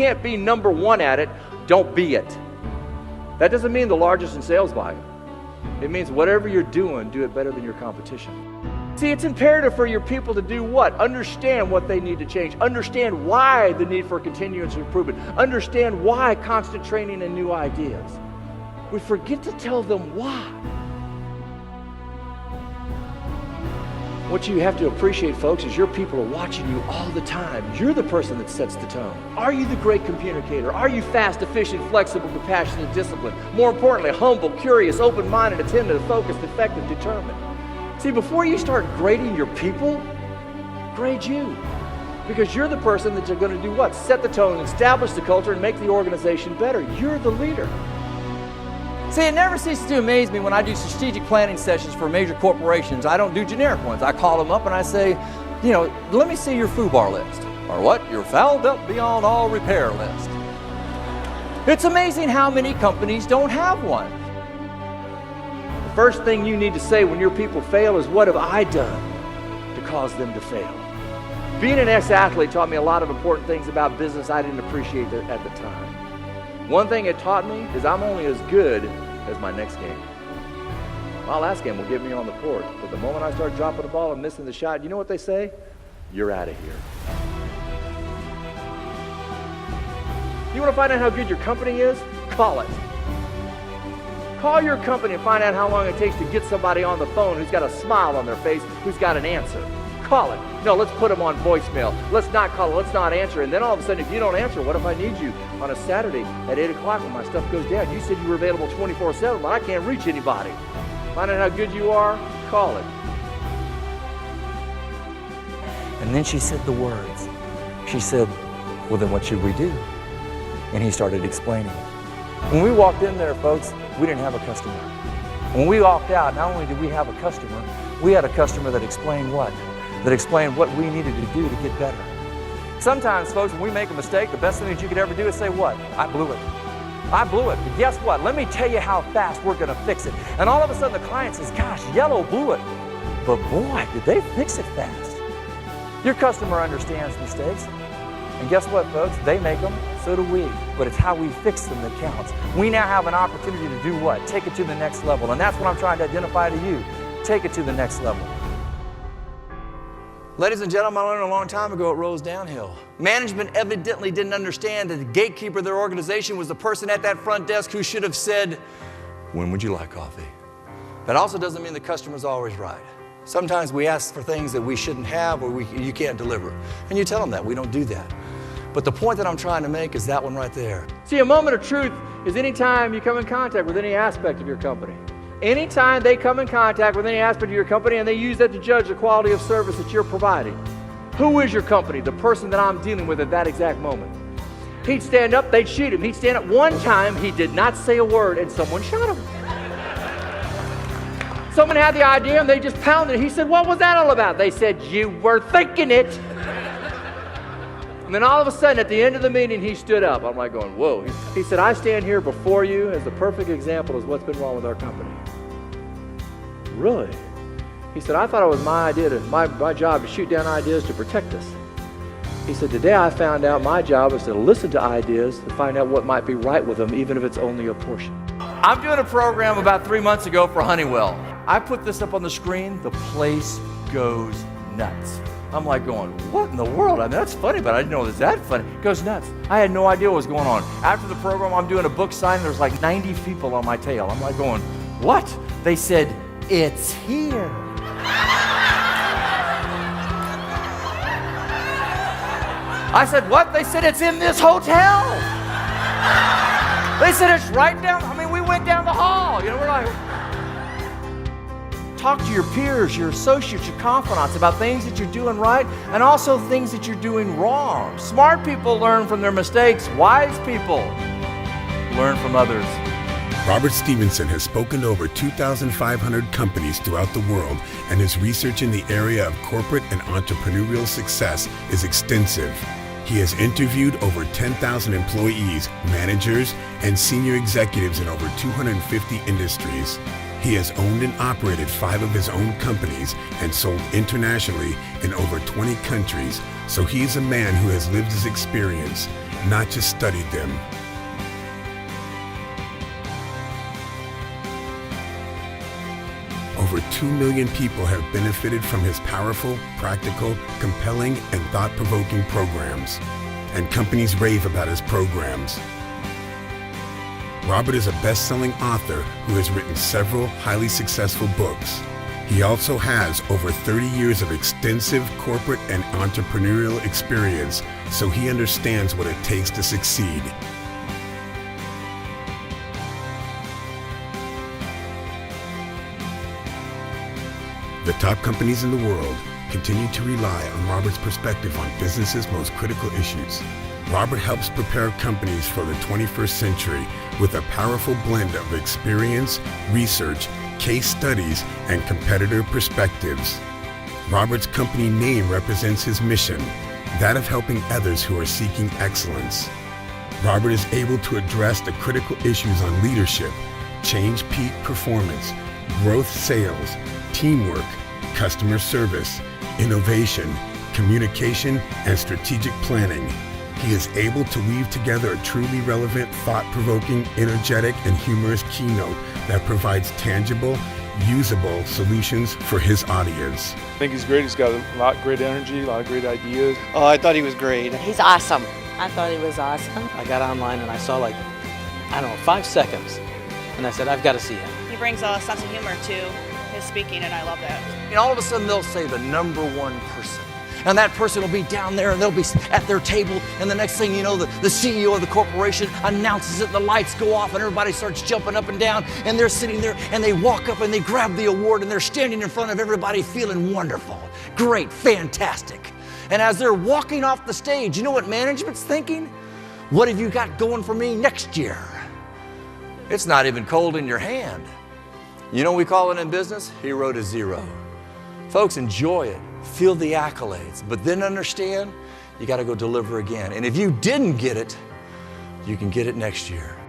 can't be number one at it, don't be it. That doesn't mean the largest in sales volume. It means whatever you're doing, do it better than your competition. See, it's imperative for your people to do what? Understand what they need to change. Understand why the need for continuous improvement. Understand why constant training and new ideas. We forget to tell them why. What you have to appreciate, folks, is your people are watching you all the time. You're the person that sets the tone. Are you the great communicator? Are you fast, efficient, flexible, compassionate, disciplined? More importantly, humble, curious, open-minded, attentive, focused, effective, determined. See, before you start grading your people, grade you. Because you're the person that you're going to do what? Set the tone, establish the culture, and make the organization better. You're the leader. See, it never ceases to amaze me when I do strategic planning sessions for major corporations. I don't do generic ones. I call them up and I say, let me see your FUBAR list. Or what? Your fouled up beyond all repair list. It's amazing how many companies don't have one. The first thing you need to say when your people fail is, what have I done to cause them to fail? Being an ex-athlete taught me a lot of important things about business I didn't appreciate at the time. One thing it taught me is I'm only as good as my next game. My last game will get me on the court, but the moment I start dropping the ball and missing the shot, you know what they say? You're out of here. You want to find out how good your company is? Call it. Call your company and find out how long it takes to get somebody on the phone who's got a smile on their face, who's got an answer. Call it. No, let's put them on voicemail. Let's not call it. Let's not answer. And then all of a sudden, if you don't answer, what if I need you on a Saturday at 8 o'clock when my stuff goes down? You said you were available 24/7, but I can't reach anybody. Find out how good you are, call it. And then she said the words. She said, well, then what should we do? And he started explaining. When we walked in there, folks, we didn't have a customer. When we walked out, not only did we have a customer, we had a customer that explained what? That explained what we needed to do to get better. Sometimes, folks, when we make a mistake, the best thing that you could ever do is say, what? I blew it. I blew it. But guess what? Let me tell you how fast we're going to fix it. And all of a sudden, the client says, gosh, Yellow blew it. But boy, did they fix it fast. Your customer understands mistakes. And guess what, folks? They make them, so do we. But it's how we fix them that counts. We now have an opportunity to do what? Take it to the next level. And that's what I'm trying to identify to you. Take it to the next level. Ladies and gentlemen, I learned a long time ago it rolls downhill. Management evidently didn't understand that the gatekeeper of their organization was the person at that front desk who should have said, when would you like coffee? That also doesn't mean the customer's always right. Sometimes we ask for things that we shouldn't have or you can't deliver. And you tell them that. We don't do that. But the point that I'm trying to make is that one right there. See, a moment of truth is any time you come in contact with any aspect of your company. Anytime they come in contact with any aspect of your company and they use that to judge the quality of service that you're providing. Who is your company? The person that I'm dealing with at that exact moment. He'd stand up, they'd shoot him. He'd stand up. One time, he did not say a word and someone shot him. Someone had the idea and they just pounded it. He said, what was that all about? They said, you were thinking it. And then all of a sudden, at the end of the meeting, he stood up. I'm like going, whoa. He said, I stand here before you as the perfect example of what's been wrong with our company. Really? He said, I thought it was my job to shoot down ideas to protect us. He said, today I found out my job is to listen to ideas to find out what might be right with them, even if it's only a portion. I'm doing a program about 3 months ago for Honeywell. I put this up on the screen, the place goes nuts. I'm like going, what in the world? I mean, that's funny, but I didn't know it was that funny. It goes nuts. I had no idea what was going on. After the program, I'm doing a book signing. There's like 90 people on my tail. I'm like going, what? They said, it's here. I said, what? They said, it's in this hotel. They said, it's right down. I mean, we went down the hall. We're like, talk to your peers, your associates, your confidants about things that you're doing right and also things that you're doing wrong. Smart people learn from their mistakes. Wise people learn from others. Robert Stevenson has spoken to over 2,500 companies throughout the world, and his research in the area of corporate and entrepreneurial success is extensive. He has interviewed over 10,000 employees, managers, and senior executives in over 250 industries. He has owned and operated 5 of his own companies and sold internationally in over 20 countries, so he is a man who has lived his experience not just studied them. Over 2 million people have benefited from his powerful, practical, compelling, and thought-provoking programs. And companies rave about his programs. Robert is a best-selling author who has written several highly successful books. He also has over 30 years of extensive corporate and entrepreneurial experience, so he understands what it takes to succeed. The top companies in the world continue to rely on Robert's perspective on business's most critical issues. Robert helps prepare companies for the 21st century with a powerful blend of experience, research, case studies, and competitor perspectives. Robert's company name represents his mission, that of helping others who are seeking excellence. Robert is able to address the critical issues on leadership, change peak performance, growth sales, teamwork, customer service, innovation, communication, and strategic planning. He is able to weave together a truly relevant, thought-provoking, energetic, and humorous keynote that provides tangible, usable solutions for his audience. I think he's great. He's got a lot of great energy, a lot of great ideas. Oh, I thought he was great. He's awesome. I thought he was awesome. I got online and I saw 5 seconds. And I said, I've got to see him. He brings a sense of humor to his speaking, and I love that. And all of a sudden they'll say the number one person. And that person will be down there and they'll be at their table, and the next thing you know, the CEO of the corporation announces it, and the lights go off and everybody starts jumping up and down, and they're sitting there and they walk up and they grab the award and they're standing in front of everybody feeling wonderful, great, fantastic. And as they're walking off the stage, you know what management's thinking? What have you got going for me next year? It's not even cold in your hand. You know what we call it in business? Hero to zero. Folks, enjoy it. Feel the accolades, but then understand you got to go deliver again. And if you didn't get it, you can get it next year.